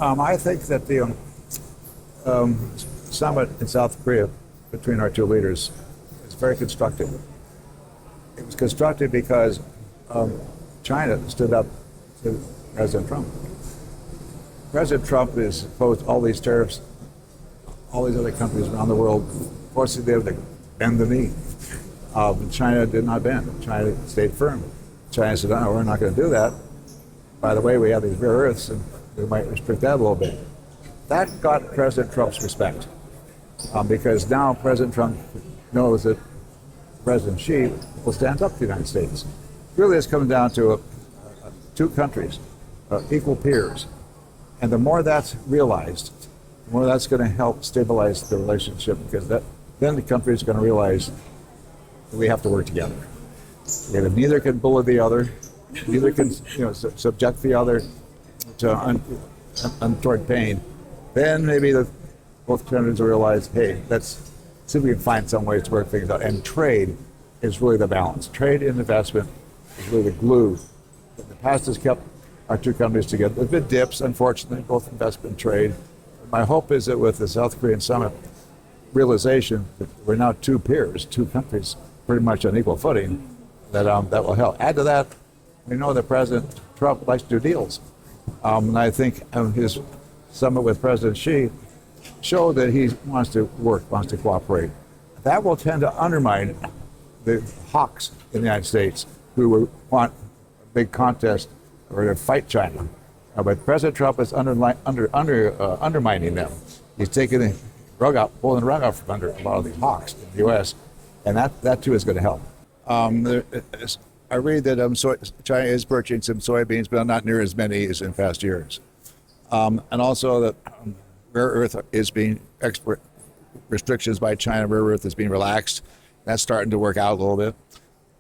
I think that the summit in South Korea between our two leaders is very constructive. It was constructive because China stood up to President Trump. President Trump has imposed all these tariffs, all these other countries around the world, forcing them to bend the knee. China did not bend. China stayed firm. China said, no, we're not going to do that. By the way, we have these rare earths, and we might restrict that a little bit. That got President Trump's respect, because now President Trump knows that President Xi will stand up to the United States. Really, it's coming down to two countries, equal peers. And the more that's realized, the more that's going to help stabilize the relationship, because then the country is going to realize that we have to work together. And if neither can bully the other, neither can subject the other to untoward pain, then maybe both countries will realize, hey, let's see if we can find some ways to work things out. And trade is really the balance. Trade and investment is really the glue. The past has kept our two countries together. There's been dips, unfortunately, both investment and trade. My hope is that with the South Korean summit realization that we're now two peers, two countries pretty much on equal footing, that will help. Add to that, we know that President Trump likes to do deals. And I think his summit with President Xi showed that he wants to work, wants to cooperate. That will tend to undermine the hawks in the United States who want a big contest or to fight China. But President Trump is undermining them. He's taking the rug out, pulling the rug out from under a lot of the hawks in the U.S., and that too is going to help. I read that China is purchasing some soybeans, but not near as many as in past years. And also that rare earth is being export restrictions by China. Rare earth is being relaxed. That's starting to work out a little bit.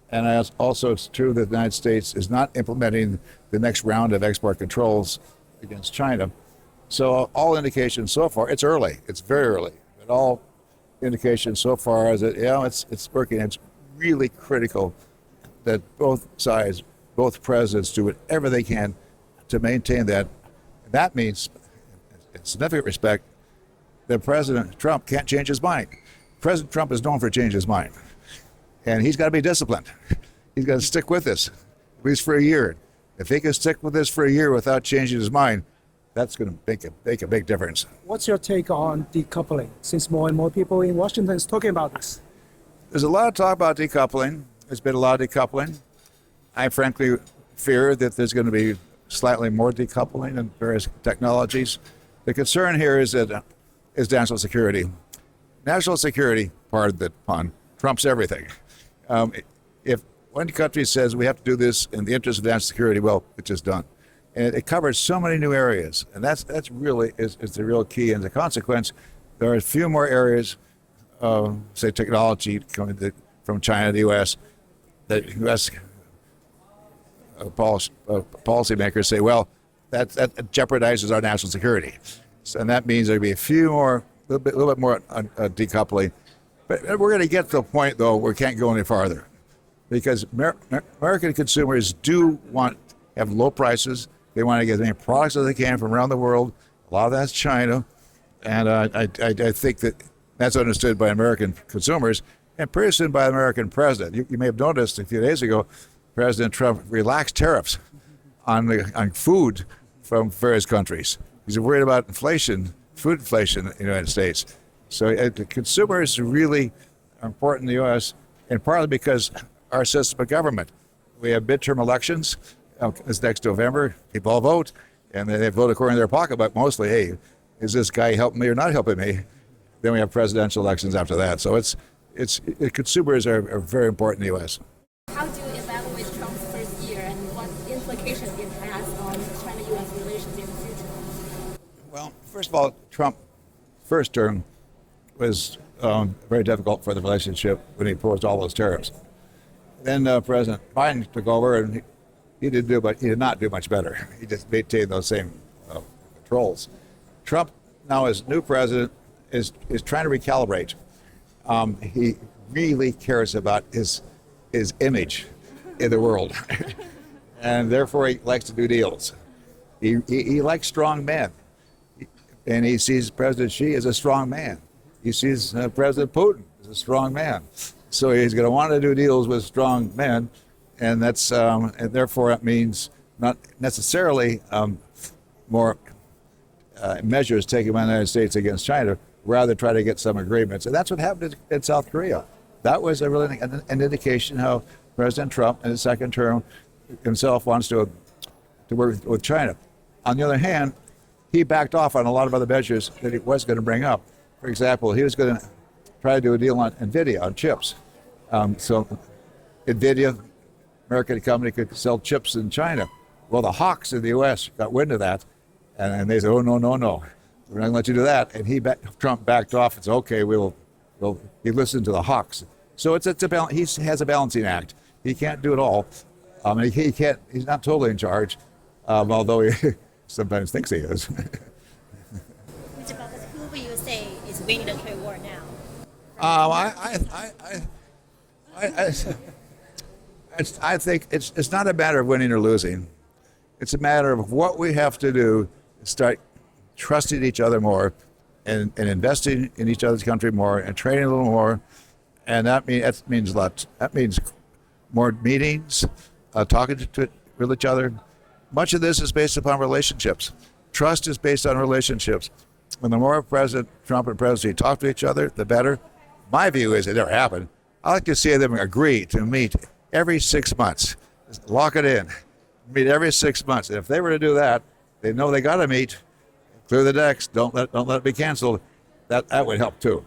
And also it's true that the United States is not implementing the next round of export controls against China. So all indications so far, it's early, it's very early, but all indications so far is that, it's working. It's really critical that both sides, both presidents do whatever they can to maintain that. That means, in significant respect, that President Trump can't change his mind. President Trump is known for changing his mind. And he's got to be disciplined. He's got to stick with this, at least for a year. If he can stick with this for a year without changing his mind, that's going to make a big difference. What's your take on decoupling, since more and more people in Washington is talking about this? There's a lot of talk about decoupling. There's been a lot of decoupling. I frankly fear that there's going to be slightly more decoupling in various technologies. The concern here is national security. National security, pardon the pun, trumps everything. If one country says we have to do this in the interest of national security, well, it's just done. And it covers so many new areas, and that's really is the real key. And the consequence, there are a few more areas, say technology coming from China to the U.S., that U.S. Policymakers say, well, that jeopardizes our national security. So, and that means there'll be a little bit more decoupling. But we're going to get to a point, though, where we can't go any farther, because American consumers do want to have low prices. They want to get as many products as they can from around the world. A lot of that's China, and I think that's understood by American consumers and pretty soon by the American president. You may have noticed a few days ago, President Trump relaxed tariffs on food from various countries. He's worried about inflation, food inflation in the United States. So the consumers really are important in the U.S., and partly because our system of government. We have midterm elections this next November. People all vote, and they vote according to their pocketbook mostly. Hey, is this guy helping me or not helping me? Then we have presidential elections after that. So consumers are very important in the U.S. How do you evaluate Trump's first year, and what implications it has on China-U.S. relations in the future? Well, first of all, Trump's first term was very difficult for the relationship when he imposed all those tariffs. Then President Biden took over, and he did not do much better. He just maintained those same controls. Trump, now as new president, is trying to recalibrate. He really cares about his image in the world, and therefore he likes to do deals. He likes strong men. and he sees President Xi as a strong man. He sees President Putin as a strong man. So he's going to want to do deals with strong men, and that's and therefore it means not necessarily more measures taken by the United States against China, rather try to get some agreements. And that's what happened in South Korea. That was really an indication how President Trump in his second term himself wants to work with China. On the other hand, he backed off on a lot of other measures that he was going to bring up. For example, he was going to try to do a deal on NVIDIA, on chips. So NVIDIA, American company, could sell chips in China. Well, the hawks in the U.S. got wind of that, and they said, oh, no, we're not going to let you do that. And Trump backed off and said, okay, he listened to the hawks. So he has a balancing act. He can't do it all. He's not totally in charge, although he sometimes thinks he is. Mr. Baucus, who will you say is winning the trade war now? I think it's not a matter of winning or losing. It's a matter of what we have to do to start trusting each other more and investing in each other's country more and training a little more. And that means a lot. That means more meetings, talking with each other. Much of this is based upon relationships. Trust is based on relationships. And the more President Trump and President Xi talk to each other, the better. My view is it never happened. I like to see them agree to meet every 6 months. Just lock it in. Meet every 6 months. And if they were to do that, they know they got to meet. Clear the decks. Don't let it be canceled. That would help too.